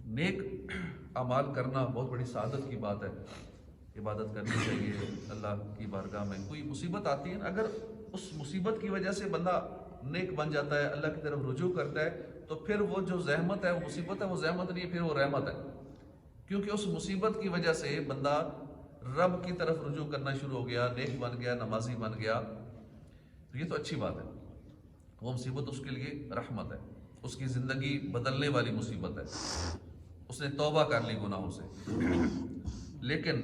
نیک اعمال کرنا بہت بڑی سعادت کی بات ہے، عبادت کرنی چاہیے اللہ کی بارگاہ میں۔ کوئی مصیبت آتی ہے، اگر اس مصیبت کی وجہ سے بندہ نیک بن جاتا ہے، اللہ کی طرف رجوع کرتا ہے، تو پھر وہ جو زحمت ہے، وہ مصیبت ہے، وہ زحمت نہیں ہے، پھر وہ رحمت ہے، کیونکہ اس مصیبت کی وجہ سے بندہ رب کی طرف رجوع کرنا شروع ہو گیا، نیک بن گیا، نمازی بن گیا، تو یہ تو اچھی بات ہے۔ وہ مصیبت اس کے لیے رحمت ہے، اس کی زندگی بدلنے والی مصیبت ہے، اس نے توبہ کر لی گناہوں سے۔ لیکن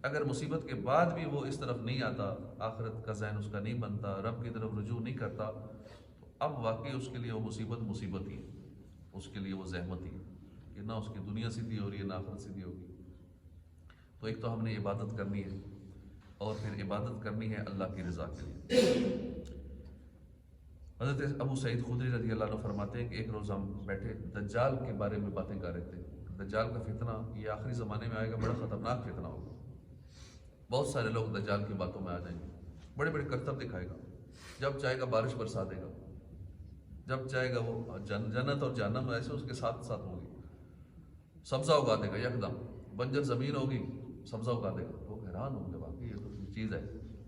اگر مصیبت کے بعد بھی وہ اس طرف نہیں آتا، آخرت کا ذہن اس کا نہیں بنتا، رب کی طرف رجوع نہیں کرتا، تو اب واقعی اس کے لیے وہ مصیبت ہی ہے، اس کے لیے وہ زحمت ہی ہے کہ نہ اس کی دنیا سیدھی ہو رہی ہے، نہ آخرت سیدھی ہوگی۔ تو ایک تو ہم نے عبادت کرنی ہے، اور پھر عبادت کرنی ہے اللہ کی رضا کے لیے۔ حضرت ابو سعید خدری رضی اللہ عنہ فرماتے ہیں کہ ایک روز ہم بیٹھے دجال کے بارے میں باتیں کر رہے تھے۔ دجال کا فتنہ یہ آخری زمانے میں آئے گا، بڑا خطرناک فتنہ ہوگا، بہت سارے لوگ دجال کی باتوں میں آ جائیں گے، بڑے بڑے کرتب دکھائے گا، جب چاہے گا بارش برسا دے گا، جب چاہے گا وہ جنت اور جہنم ایسے اس کے ساتھ ساتھ ہوگی، سبزہ اگا دے گا، یکدم بنجر زمین ہوگی، سبزہ اگا دے گا۔ لوگ حیران ہوں گے، واقعی یہ تو چیز ہے،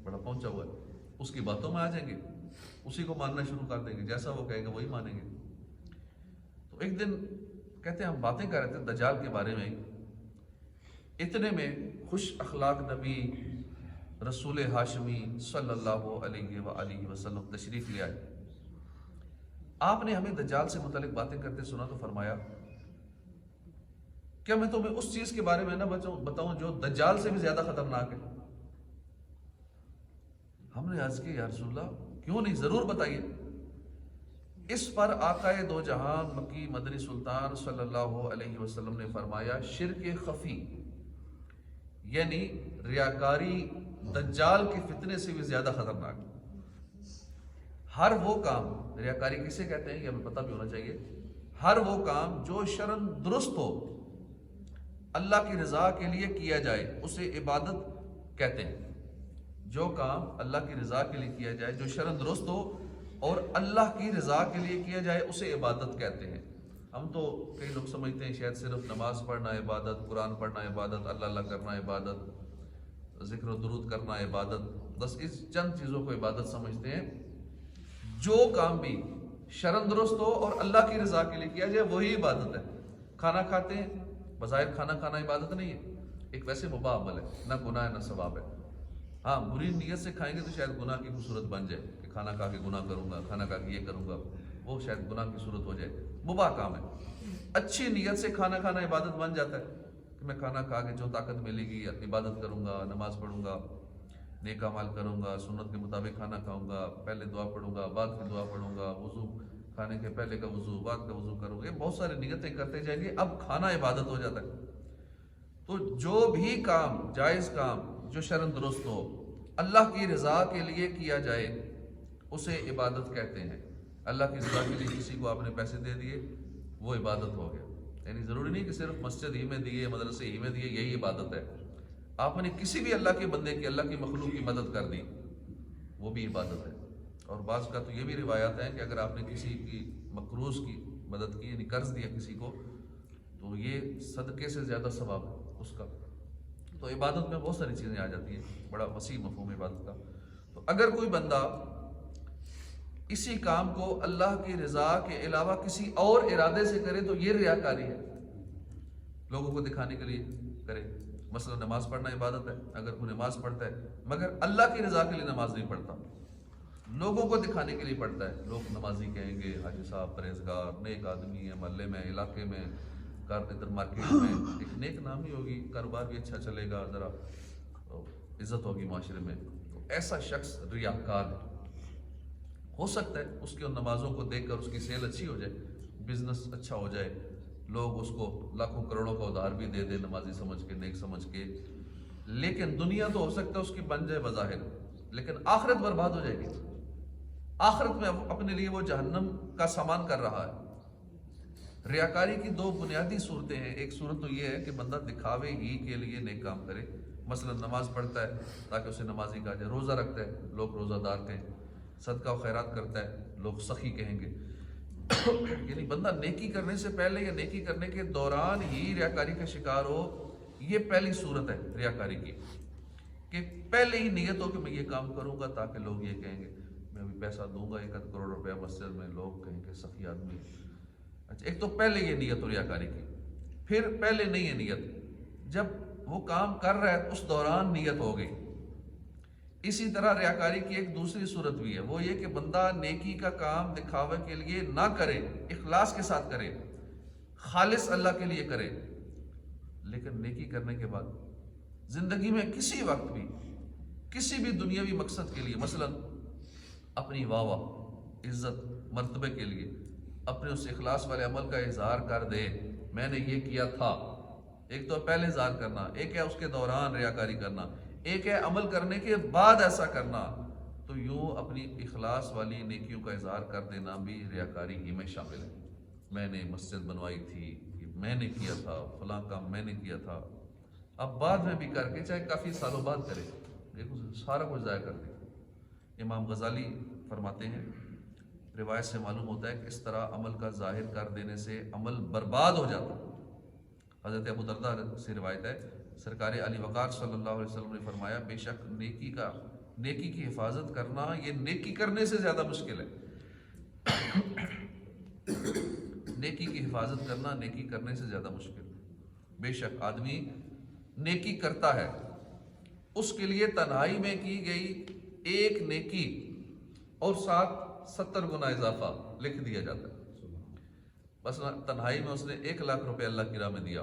بڑا پہنچا ہوا ہے، اس کی باتوں میں آ جائیں گے، اسی کو ماننا شروع کر دیں گے، جیسا وہ کہے گا وہی مانیں گے۔ تو ایک دن کہتے ہیں ہم باتیں کر رہے تھے دجال کے بارے میں، اتنے میں خوش اخلاق نبی رسول ہاشمی صلی اللہ علیہ وآلہ وسلم تشریف لے آئے۔ آپ نے ہمیں دجال سے متعلق باتیں کرتے سنا تو فرمایا، کیا میں تمہیں اس چیز کے بارے میں نہ بتاؤں جو دجال سے بھی زیادہ خطرناک ہے؟ ہم نے عرض کی یا رسول اللہ کیوں نہیں، ضرور بتائیے۔ اس پر آقائے دو جہان مکی مدنی سلطان صلی اللہ علیہ وسلم نے فرمایا، شرک خفی یعنی ریاکاری دجال کے فتنے سے بھی زیادہ خطرناک۔ ہر وہ کام، ریاکاری کسے کہتے ہیں یہ ہمیں پتہ بھی ہونا چاہیے، ہر وہ کام جو شرعاً درست ہو، اللہ کی رضا کے لیے کیا جائے، اسے عبادت کہتے ہیں۔ جو کام اللہ کی رضا کے لیے کیا جائے، جو شرعاً درست ہو اور اللہ کی رضا کے لیے کیا جائے، اسے عبادت کہتے ہیں۔ ہم تو کئی لوگ سمجھتے ہیں شاید صرف نماز پڑھنا عبادت، قرآن پڑھنا عبادت، اللہ اللہ کرنا عبادت، ذکر و درود کرنا عبادت، بس اس چند چیزوں کو عبادت سمجھتے ہیں۔ جو کام بھی شرعاً درست ہو اور اللہ کی رضا کے لیے کیا جائے وہی عبادت ہے۔ کھانا کھاتے ہیں، بظاہر کھانا کھانا عبادت نہیں ہے، ایک ویسے مباح عمل ہے، نہ گناہ ہے نہ ثواب ہے۔ ہاں بری نیت سے کھائیں گے تو شاید گناہ کی صورت بن جائے کہ کھانا کھا کے گناہ کروں گا، کھانا کھا کے یہ کروں گا، وہ شاید گناہ کی صورت ہو جائے، مباح کام ہے۔ اچھی نیت سے کھانا کھانا عبادت بن جاتا ہے کہ میں کھانا کھا کے جو طاقت ملے گی عبادت کروں گا، نماز پڑھوں گا، نیک اعمال کروں گا، سنت کے مطابق کھانا کھاؤں گا، پہلے دعا پڑھوں گا، بعد کی دعا پڑھوں گا، وضو کھانے کے پہلے کا وضو، بعد کا وضو کروں گا، یہ بہت ساری نیتیں کرتے جائیں گے، اب کھانا عبادت ہو جاتا ہے۔ تو جو بھی کام، جائز کام جو شرعاً درست ہو، اللہ کی رضا کے لیے کیا جائے، اسے عبادت کہتے ہیں۔ اللہ کی رضا کے لیے کسی کو آپ نے پیسے دے دیے، وہ عبادت ہو گیا۔ یعنی ضروری نہیں کہ صرف مسجد ہی میں دیے، مدرسے ہی میں دیے یہی عبادت ہے۔ آپ نے کسی بھی اللہ کے بندے کی، اللہ کی مخلوق کی مدد کر دی، وہ بھی عبادت ہے۔ اور بعض کا تو یہ بھی روایات ہیں کہ اگر آپ نے کسی کی مقروض کی مدد کی، یعنی قرض دیا کسی کو، تو یہ صدقے سے زیادہ ثواب ہے اس کا۔ تو عبادت میں بہت ساری چیزیں آ جاتی ہیں، بڑا وسیع مفہوم عبادت کا۔ تو اگر کوئی بندہ اسی کام کو اللہ کی رضا کے علاوہ کسی اور ارادے سے کرے تو یہ ریاکاری ہے، لوگوں کو دکھانے کے لیے کرے۔ مثلا نماز پڑھنا عبادت ہے، اگر کوئی نماز پڑھتا ہے مگر اللہ کی رضا کے لیے نماز نہیں پڑھتا، لوگوں کو دکھانے کے لیے پڑھتا ہے، لوگ نمازی کہیں گے، حاجی صاحب پرہیزگار نیک آدمی ہے، محلے میں، علاقے میں، ادھر مارکیٹ میں ایک نیک نامی ہوگی، کاروبار بھی اچھا چلے گا، ذرا عزت ہوگی معاشرے میں، تو ایسا شخص ریاکار ہے۔ ہو سکتا ہے اس کی ان نمازوں کو دیکھ کر اس کی سیل اچھی ہو جائے، بزنس اچھا ہو جائے، لوگ اس کو لاکھوں کروڑوں کا ادھار بھی دے دے نمازی سمجھ کے، نیک سمجھ کے، لیکن دنیا تو ہو سکتا ہے اس کی بن جائے بظاہر، لیکن آخرت برباد ہو جائے گی۔ آخرت میں اپنے لیے وہ جہنم کا سامان کر رہا ہے۔ ریاکاری کی دو بنیادی صورتیں ہیں، ایک صورت تو یہ ہے کہ بندہ دکھاوے ہی کے لیے نیک کام کرے، مثلا نماز پڑھتا ہے تاکہ اسے نمازی کہا جائے، روزہ رکھتا ہے لوگ روزہ دار کہیں، صدقہ و خیرات کرتا ہے لوگ سخی کہیں گے، یعنی بندہ نیکی کرنے سے پہلے یا نیکی کرنے کے دوران ہی ریاکاری کا شکار ہو، یہ پہلی صورت ہے ریاکاری کی، کہ پہلے ہی نیت ہو کہ میں یہ کام کروں گا تاکہ لوگ یہ کہیں گے میں ابھی پیسہ دوں گا 1 کروڑ روپیہ مسجد میں، لوگ کہیں گے سخی آدمی ہے۔ اچھا، ایک تو پہلے یہ نیت ہو ریاکاری کی، پھر پہلے نہیں ہے نیت، جب وہ کام کر رہا ہے اس دوران نیت ہو گئی۔ اسی طرح ریاکاری کی ایک دوسری صورت بھی ہے، وہ یہ کہ بندہ نیکی کا کام دکھاوے کے لیے نہ کرے، اخلاص کے ساتھ کرے، خالص اللہ کے لیے کرے، لیکن نیکی کرنے کے بعد زندگی میں کسی وقت بھی کسی بھی دنیاوی مقصد کے لیے، مثلا اپنی واہ عزت مرتبے کے لیے اپنے اس اخلاص والے عمل کا اظہار کر دے، میں نے یہ کیا تھا۔ ایک تو پہلے اظہار کرنا، ایک ہے اس کے دوران ریاکاری کرنا، ایک ہے عمل کرنے کے بعد ایسا کرنا۔ تو یوں اپنی اخلاص والی نیکیوں کا اظہار کر دینا بھی ریاکاری ہی میں شامل ہے۔ میں نے مسجد بنوائی تھی، میں نے کیا تھا، فلاں کام میں نے کیا تھا، اب بعد میں بھی کر کے چاہے کافی سالوں بعد کرے، دیکھو سارا کچھ ضائع کر دے۔ امام غزالی فرماتے ہیں، روایت سے معلوم ہوتا ہے کہ اس طرح عمل کا ظاہر کر دینے سے عمل برباد ہو جاتا۔ حضرت ابو درداء سے روایت ہے، سرکار علی وقار صلی اللہ علیہ وسلم نے فرمایا، بے شک نیکی کی حفاظت کرنا یہ نیکی کرنے سے زیادہ مشکل ہے۔ نیکی کی حفاظت کرنا نیکی کرنے سے زیادہ مشکل ہے۔ بے شک آدمی نیکی کرتا ہے، اس کے لیے تنہائی میں کی گئی ایک نیکی اور ساتھ 70 گنا اضافہ لکھ دیا جاتا ہے۔ بس تنہائی میں اس نے 1 لاکھ روپے اللہ کی راہ میں دیا،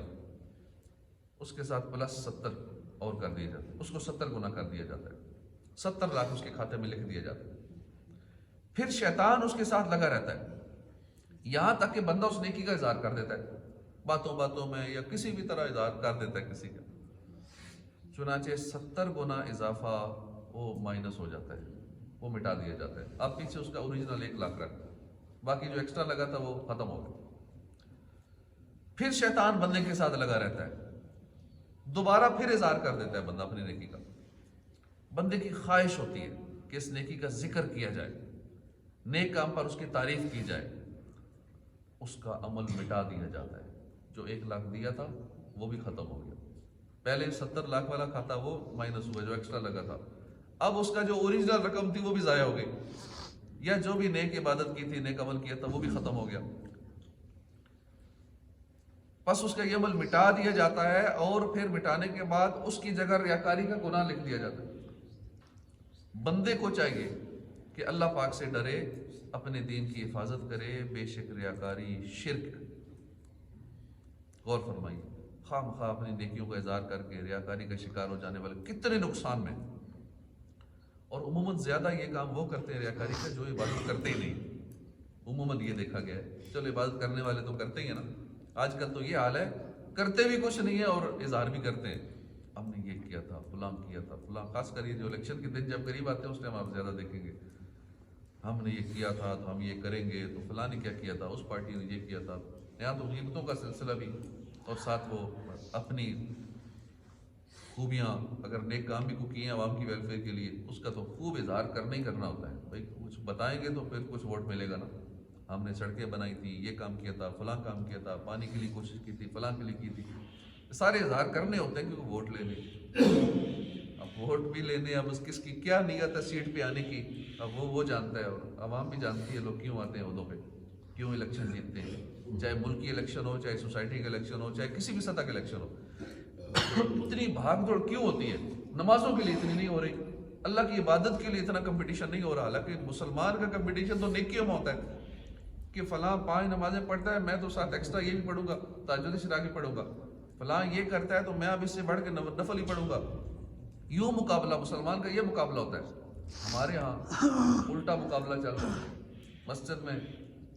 اس کے ساتھ پلس 70 اور کر دیا جاتا ہے، اس کو 70 گنا کر دیا جاتا ہے، 70 لاکھ اس کے کھاتے میں لکھ دیا جاتا ہے۔ پھر شیطان اس کے ساتھ لگا رہتا ہے، یہاں تک کہ بندہ اس نیکی کا اظہار کر دیتا ہے، باتوں میں یا کسی بھی طرح اظہار کر دیتا ہے کسی کا، چنانچہ 70 گنا اضافہ وہ مائنس ہو جاتا ہے، وہ مٹا دیا جاتا ہے۔ اب پیچھے اس کا اوریجنل 1 لاکھ رکھ، باقی جو ایکسٹرا لگا تھا وہ ختم ہو گیا۔ پھر شیطان بندے کے ساتھ لگا رہتا ہے، دوبارہ پھر اظہار کر دیتا ہے بندہ اپنی نیکی کا۔ بندے کی خواہش ہوتی ہے کہ اس نیکی کا ذکر کیا جائے، نیک کام پر اس کی تعریف کی جائے، اس کا عمل مٹا دیا جاتا ہے۔ جو 1 لاکھ دیا تھا وہ بھی ختم ہو گیا، پہلے 70 لاکھ والا کھاتا وہ مائنس ہوا جو ایکسٹرا لگا تھا، اب اس کا جو اوریجنل رقم تھی وہ بھی ضائع ہو گئی، یا جو بھی نیک عبادت کی تھی، نیک عمل کیا تھا وہ بھی ختم ہو گیا۔ پس اس کا یہ عمل مٹا دیا جاتا ہے، اور پھر مٹانے کے بعد اس کی جگہ ریاکاری کا گناہ لکھ دیا جاتا ہے۔ بندے کو چاہیے کہ اللہ پاک سے ڈرے، اپنے دین کی حفاظت کرے، بے شک ریاکاری شرک۔ غور فرمائیے، خواہ مخواہ اپنی نیکیوں کا اظہار کر کے ریاکاری کا شکار ہو جانے والے کتنے نقصان میں، اور عموماً زیادہ یہ کام وہ کرتے ہیں ریاکاری کا جو عبادت کرتے ہی نہیں۔ عموماً یہ دیکھا گیا ہے، چلو عبادت کرنے والے تو کرتے ہی ہیں نا، آج کل تو یہ حال ہے، کرتے بھی کچھ نہیں ہے اور اظہار بھی کرتے ہیں، ہم نے یہ کیا تھا، فلاں کیا تھا، فلاں، خاص کر یہ جو الیکشن کے دن جب قریب آتے ہیں اس ٹائم آپ زیادہ دیکھیں گے، ہم نے یہ کیا تھا تو ہم یہ کریں گے، تو فلاں نے کیا کیا تھا، اس پارٹی نے یہ کیا تھا، یہاں تو غیبتوں کا سلسلہ بھی، اور ساتھ وہ اپنی خوبیاں، اگر نیک کام بھی کو کیے ہیں عوام کی ویلفیئر کے لیے، اس کا تو خوب اظہار کرنا ہی کرنا ہوتا ہے۔ بھائی کچھ بتائیں گے تو پھر کچھ ووٹ ملے گا نا، ہم نے سڑکیں بنائی تھی، یہ کام کیا تھا، فلاں کام کیا تھا، پانی کے لیے کوشش کی تھی، فلاں کے لیے کی تھی، سارے اظہار کرنے ہوتے ہیں کیونکہ ووٹ لینے، اب ووٹ بھی لینے، اب اس کس کی کیا نیت ہے سیٹ پہ آنے کی، اب وہ جانتا ہے، اور عوام بھی جانتی ہے لوگ کیوں آتے ہیں عہدوں پہ، کیوں الیکشن جیتتے ہیں، چاہے ملکی الیکشن ہو، چاہے سوسائٹی کا الیکشن ہو، چاہے کسی بھی سطح کا الیکشن ہو۔ اتنی بھاگ دوڑ کیوں ہوتی ہے؟ نمازوں کے لیے اتنی نہیں ہو رہی، اللہ کی عبادت کے لیے اتنا کمپٹیشن نہیں ہو رہا، حالانکہ مسلمان کا کمپٹیشن تو نیکیوں میں ہوتا ہے کہ فلاں 5 نمازیں پڑھتا ہے، میں تو ساتھ ایکسٹرا یہ بھی پڑھوں گا، تہجد اشراقی پڑھوں گا، فلاں یہ کرتا ہے تو میں اب اس سے بڑھ کے نفل ہی پڑھوں گا۔ یوں مقابلہ، مسلمان کا یہ مقابلہ ہوتا ہے۔ ہمارے ہاں الٹا مقابلہ چل رہا ہے، مسجد میں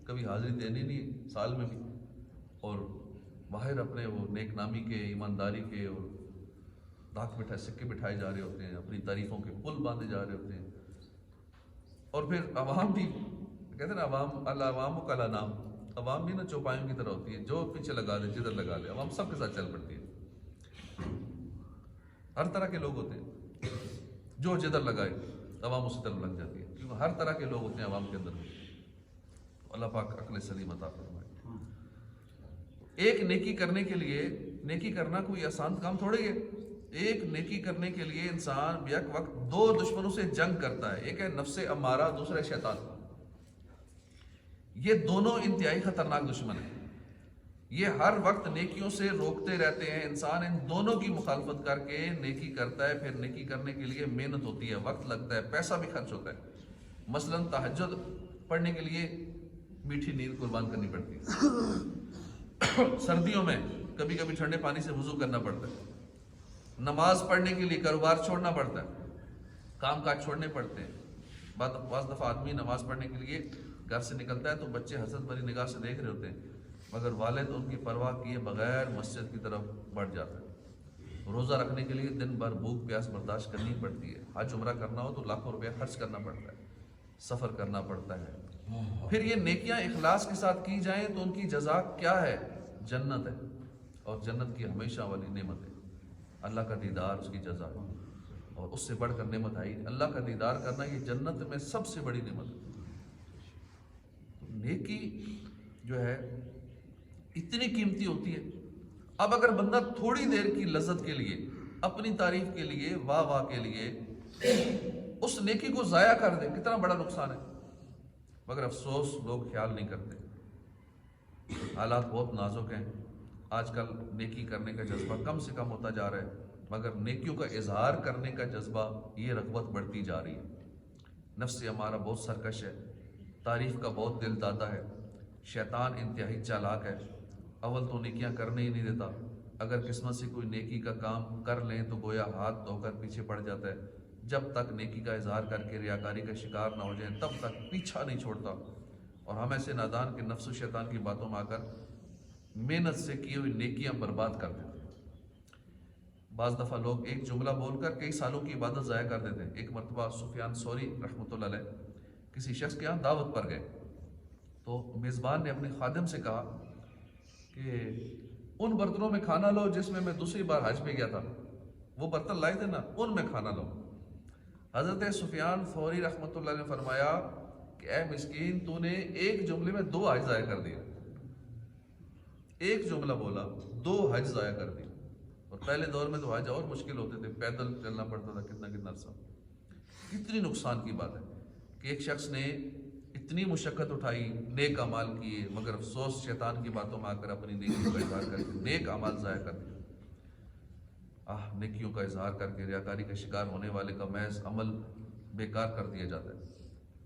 کبھی حاضری دینی نہیں سال میں بھی، اور باہر اپنے وہ نیک نامی کے، ایمانداری کے، اور دھاک بٹھائے سکے بٹھائے جا رہے ہوتے ہیں، اپنی تعریفوں کے پل باندھے جا رہے ہوتے ہیں، اور پھر عوام بھی کہتے ہیں نا، عوام العوام کلا نام، عوام بھی نا چوپایوں کی طرح ہوتی ہے، جو پیچھے لگا دے جدھر لگا دے، عوام سب کے ساتھ چل پڑتی ہے۔ ہر طرح کے لوگ ہوتے ہیں، جو جدھر لگائے عوام اسی طرح لگ جاتی ہے، کیونکہ ہر طرح کے لوگ ہوتے ہیں عوام کے اندر۔ اللہ پاک عقل سلیم عطا فرمائے۔ ایک نیکی کرنے کے لیے، نیکی کرنا کوئی آسان کام تھوڑی ہے۔ ایک نیکی کرنے کے لیے انسان بیک وقت دو دشمنوں سے جنگ کرتا ہے، ایک ہے نفس امارہ، دوسرا ہے شیطان۔ یہ دونوں انتہائی خطرناک دشمن ہیں، یہ ہر وقت نیکیوں سے روکتے رہتے ہیں۔ انسان ان دونوں کی مخالفت کر کے نیکی کرتا ہے، پھر نیکی کرنے کے لیے محنت ہوتی ہے، وقت لگتا ہے، پیسہ بھی خرچ ہوتا ہے۔ مثلاً تہجد پڑھنے کے لیے میٹھی نیند قربان کرنی پڑتی ہے، سردیوں میں کبھی کبھی ٹھنڈے پانی سے وضو کرنا پڑتا ہے، نماز پڑھنے کے لیے کاروبار چھوڑنا پڑتا ہے، کام کاج چھوڑنے پڑتے ہیں۔ بعض دفعہ آدمی نماز پڑھنے کے لیے گھر سے نکلتا ہے تو بچے حسرت بھری نگاہ سے دیکھ رہے ہوتے ہیں، مگر والد ان کی پرواہ کیے بغیر مسجد کی طرف بڑھ جاتا ہے۔ روزہ رکھنے کے لیے دن بھر بھوک پیاس برداشت کرنی پڑتی ہے، حج عمرہ کرنا ہو تو لاکھوں روپیہ خرچ کرنا پڑتا ہے، سفر کرنا پڑتا ہے۔ پھر یہ نیکیاں اخلاص کے ساتھ کی جائیں تو ان کی جزا کیا ہے؟ جنت ہے، اور جنت کی ہمیشہ والی نعمت ہے، اللہ کا دیدار اس کی جزا ہے، اور اس سے بڑھ کر نعمت آئی۔ اللہ کا دیدار کرنا یہ جنت میں سب سے بڑی نعمت ہے۔ نیکی جو ہے اتنی قیمتی ہوتی ہے۔ اب اگر بندہ تھوڑی دیر کی لذت کے لیے، اپنی تعریف کے لیے، واہ واہ کے لیے اس نیکی کو ضائع کر دے، کتنا بڑا نقصان ہے۔ مگر افسوس لوگ خیال نہیں کرتے، حالات بہت نازک ہیں، آج کل نیکی کرنے کا جذبہ کم سے کم ہوتا جا رہا ہے، مگر نیکیوں کا اظہار کرنے کا جذبہ، یہ رغبت بڑھتی جا رہی ہے۔ نفس ہمارا بہت سرکش ہے، تعریف کا بہت دل دادا ہے، شیطان انتہائی چالاک ہے، اول تو نیکیاں کرنے ہی نہیں دیتا۔ اگر قسمت سے کوئی نیکی کا کام کر لیں تو گویا ہاتھ دھو کر پیچھے پڑ جاتا ہے، جب تک نیکی کا اظہار کر کے ریاکاری کا شکار نہ ہو جائیں تب تک پیچھا نہیں چھوڑتا، اور ہم ایسے نادان کے نفس و شیطان کی باتوں میں آ کر محنت سے کی ہوئی نیکیاں برباد کر دیتے ہیں۔ بعض دفعہ لوگ ایک جملہ بول کر کئی سالوں کی عبادت ضائع کر دیتے ہیں۔ ایک مرتبہ سفیان ثوری رحمۃ اللہ علیہ کسی شخص کے یہاں دعوت پر گئے، تو میزبان نے اپنے خادم سے کہا کہ ان برتنوں میں کھانا لو جس میں دوسری بار حج پہ گیا تھا، وہ برتن لائے تھے نا، ان میں کھانا لو۔ حضرت سفیان ثوری رحمۃ اللہ نے فرمایا کہ اے مسکین، تو نے ایک جملے میں 2 حج ضائع کر دیا، ایک جملہ بولا 2 حج ضائع کر دی۔ اور پہلے دور میں تو حج اور مشکل ہوتے تھے، پیدل چلنا پڑتا تھا کتنا عرصہ۔ کتنی نقصان کی بات ہے کہ ایک شخص نے اتنی مشقت اٹھائی، نیک اعمال کیے، مگر افسوس شیطان کی باتوں میں آ کر اپنی نیکیوں کا اظہار کر کے نیک اعمال ضائع کر دیا۔ نیکیوں کا اظہار کر کے ریاکاری کا شکار ہونے والے کا محض عمل بیکار کر دیا جاتا ہے۔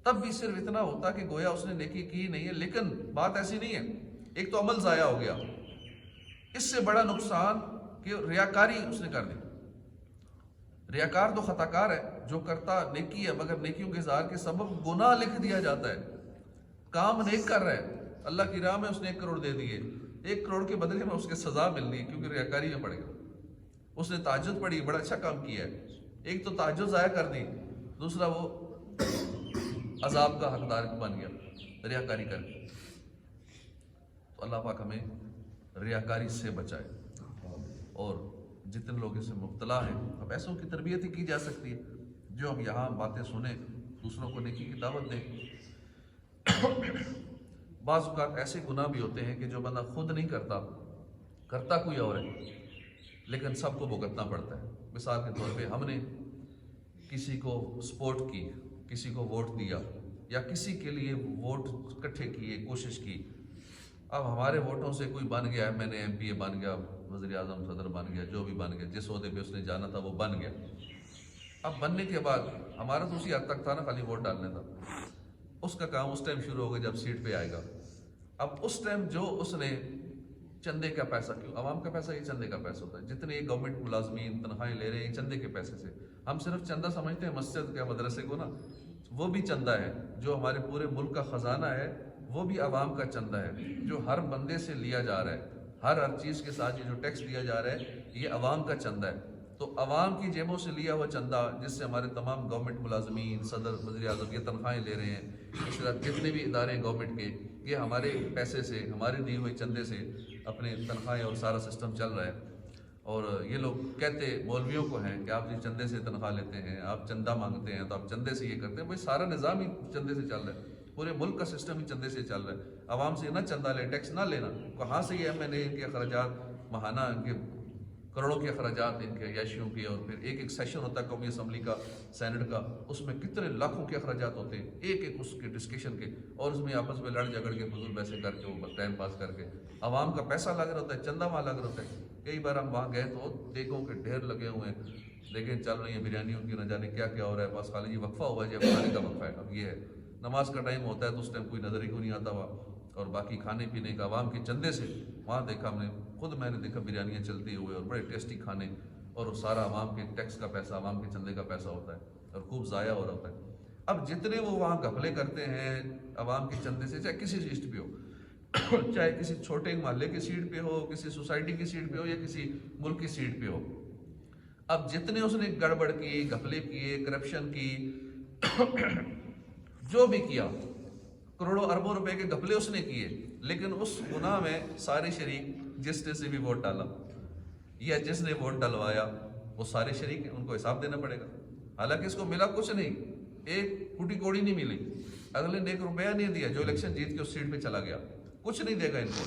تب بھی صرف اتنا ہوتا کہ گویا اس نے نیکی کی نہیں ہے، لیکن بات ایسی نہیں ہے، ایک تو عمل ضائع ہو گیا، اس سے بڑا نقصان کہ ریاکاری اس نے کر دی۔ ریاکار تو خطا کار ہے، جو کرتا نیکی ہے مگر نیکیوں کے اظہار کے سبب گناہ لکھ دیا جاتا ہے۔ کام نیک کر رہا ہے، اللہ کی راہ میں اس نے 1 کروڑ دے دیے، 1 کروڑ کے بدلے میں اس کے سزا مل رہی ہے کیونکہ ریاکاری میں پڑ گیا۔ اس نے تہجد پڑھی، بڑا اچھا کام کیا ہے، ایک تو تہجد ضائع کر دی، دوسرا وہ عذاب کا حقدار بن گیا ریاکاری کر کے۔ تو اللہ پاک ہمیں ریاکاری سے بچائے، اور جتنے لوگ اس سے مبتلا ہیں، اب ایسوں کی تربیت ہی کی جا سکتی ہے جو ہم یہاں باتیں سنیں، دوسروں کو نیکی کی دعوت دیں۔ بعض اوقات ایسے گناہ بھی ہوتے ہیں کہ جو بندہ خود نہیں کرتا، کرتا کوئی اور ہے، لیکن سب کو بھگتنا پڑتا ہے۔ مثال کے طور پہ ہم نے کسی کو سپورٹ کی، کسی کو ووٹ دیا، یا کسی کے لیے ووٹ اکٹھے کیے، کوشش کی۔ اب ہمارے ووٹوں سے کوئی بن گیا، میں نے MP بن گیا، وزیر اعظم، صدر بن گیا، جو بھی بن گیا، جس عہدے پہ اس نے جانا تھا وہ بن گیا۔ اب بننے کے بعد ہمارا تو اسی حد تک تھا نا، خالی ووٹ ڈالنے تھا، اس کا کام اس ٹائم شروع ہوگا جب سیٹ پہ آئے گا۔ اب اس ٹائم جو اس نے چندے کا پیسہ، کیوں عوام کا پیسہ یہ چندے کا پیسہ ہوتا ہے، جتنے یہ گورنمنٹ ملازمین تنخواہیں لے رہے ہیں چندے کے پیسے سے، ہم صرف چندہ سمجھتے ہیں مسجد کے مدرسے کو نا، وہ بھی چندہ ہے، جو ہمارے پورے ملک کا خزانہ ہے وہ بھی عوام کا چندہ ہے، جو ہر بندے سے لیا جا رہا ہے، ہر چیز کے ساتھ یہ جو ٹیکس دیا جا رہا ہے یہ عوام کا چندہ ہے۔ تو عوام کی جیبوں سے لیا ہوا چندہ، جس سے ہمارے تمام گورنمنٹ ملازمین، صدر، وزیر اعظم یہ تنخواہیں لے رہے ہیں، اس طرح جتنے بھی ادارے ہیں گورنمنٹ کے، یہ ہمارے پیسے سے، ہمارے دیے ہوئے چندے سے اپنے تنخواہیں اور سارا سسٹم چل رہا ہے۔ اور یہ لوگ کہتے مولویوں کو ہیں کہ آپ جی چندے سے تنخواہ لیتے ہیں، آپ چندہ مانگتے ہیں تو آپ چندے سے یہ کرتے ہیں، بھائی سارا نظام ہی چندے سے چل رہا ہے۔ پورے ملک کا سسٹم ہی چندے سے چل رہا ہے. عوام سے نہ چندہ لے, ٹیکس نہ لینا. کہاں سے یہ MNA ان کے اخراجات ماہانہ, ان کے کروڑوں کے اخراجات ان کے عیاشیوں کے, اور پھر ایک سیشن ہوتا ہے قومی اسمبلی کا, سینٹ کا, اس میں کتنے لاکھوں کے اخراجات ہوتے ہیں ایک اس کے ڈسکشن کے, اور اس میں آپس میں لڑ جھگڑ کے فضول پیسے کر کے وہ ٹائم پاس کر کے عوام کا پیسہ لگ رہا ہوتا ہے, چندہ وہاں لگ رہا ہوتا ہے. کئی بار ہم وہاں گئے تو دیگوں کے ڈھیر لگے ہوئے ہیں, لیکن چل رہی ہیں بریانی ان کی, نہ جانے کیا کیا ہو رہا ہے. بس خالی یہ وقفہ ہوا ہے, جب کھانے کا وقفہ ہے. اب یہ ہے نماز کا ٹائم ہوتا ہے تو اس ٹائم کوئی نظر ہی کو نہیں آتا ہوا, اور باقی کھانے پینے کا عوام کے چندے سے وہاں دیکھا ہم نے, خود میں نے دیکھا بریانیاں چلتی ہوئے اور بڑے ٹیسٹی کھانے, اور وہ سارا عوام کے ٹیکس کا پیسہ, عوام کے چندے کا پیسہ ہوتا ہے اور خوب ضائع ہو رہا ہوتا ہے. اب جتنے وہ وہاں گھپلے کرتے ہیں عوام کے چندے سے, چاہے کسی لسٹ پہ ہو, چاہے کسی چھوٹے محلے کی سیٹ پہ ہو, کسی سوسائٹی کی سیٹ پہ ہو, یا کسی ملک کی سیٹ پہ ہو, اب جتنے اس نے گڑبڑ کی, گھپلے کیے, کرپشن کی, جو بھی کیا, کروڑوں اربوں روپے کے گھپلے اس نے کیے, لیکن اس گناہ میں سارے شریک, جس نے سے بھی ووٹ ڈالا یا جس نے ووٹ ڈلوایا, وہ سارے شریک ہیں, ان کو حساب دینا پڑے گا. حالانکہ اس کو ملا کچھ نہیں, ایک کوٹی کوڑی نہیں ملی, اگلے نے 1 روپیہ نہیں دیا, جو الیکشن جیت کے اس سیٹ پہ چلا گیا, کچھ نہیں دے گا ان کو,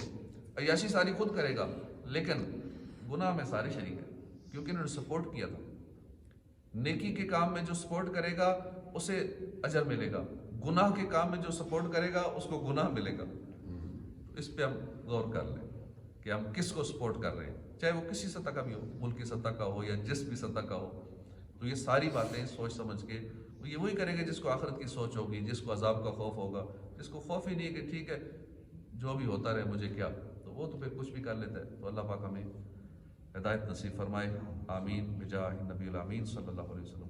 عیاشی ساری خود کرے گا, لیکن گناہ میں سارے شریک ہیں, کیونکہ انہوں نے سپورٹ کیا تھا. نیکی کے کام میں جو سپورٹ کرے گا اسے اجر ملے گا, گناہ کے کام میں جو سپورٹ کرے گا اس کو گناہ ملے گا. اس پہ ہم غور کر لیں کہ ہم کس کو سپورٹ کر رہے ہیں, چاہے وہ کسی سطح کا بھی ہو, ملکی سطح کا ہو یا جس بھی سطح کا ہو. تو یہ ساری باتیں سوچ سمجھ کے یہ وہی کرے گا جس کو آخرت کی سوچ ہوگی, جس کو عذاب کا خوف ہوگا, جس کو خوف ہی نہیں ہے کہ ٹھیک ہے جو بھی ہوتا رہے مجھے کیا, تو وہ تو پھر کچھ بھی کر لیتا ہے. تو اللہ پاک ہمیں ہدایت نصیب فرمائے, آمین بجاہ نبی الامین صلی اللہ علیہ وسلم.